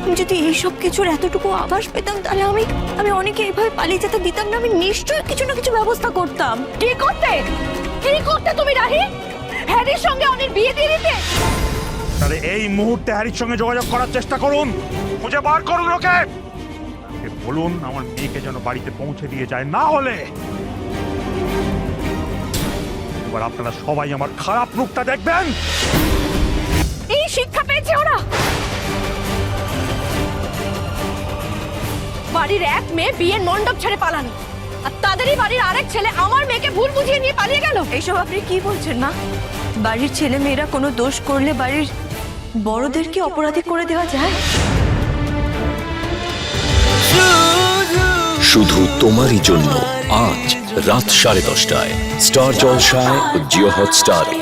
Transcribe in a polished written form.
আমি যদি এইসব কিছুর এতটুকু আভাস পেতাম তাহলে আমি অনেকে এভাবে পালিয়ে যেতে দিতাম না। আমি নিশ্চয়ই কিছু না কিছু ব্যবস্থা করতাম। কি করতে তুমি রাহি? হ্যারির সঙ্গে অনির বিয়ে দিয়ে দিতে? তাহলে এই মুহূর্তে হ্যারির সঙ্গে যোগাযোগ করার চেষ্টা করুন, খুঁজে বার করুন ওকে। বলুন আমার মেয়েকে যেন বাড়িতে পৌঁছে দিয়ে যায়, না হলে এবার আপনারা সবাই আমার খারাপ রূপটা দেখবেন। এই শিক্ষা পেয়েছে ওরা। বাড়ির এক মেয়ে বিয়ের মণ্ডপ ছেড়ে পালানো, আর তাদেরই বাড়ির আরেক ছেলে আমার মেয়েকে ভুল বুঝিয়ে নিয়ে পালিয়ে গেল। এইসব আপনি কি বলছেন মা? বাড়ির ছেলে মেয়েরা কোনো দোষ করলে বাড়ির বড়দেরকে অপরাধী করে দেওয়া যায়? শুধু তোমারই জন্য আজ রাত 10:30টায় স্টার জলসায় ও জিও হটস্টারে।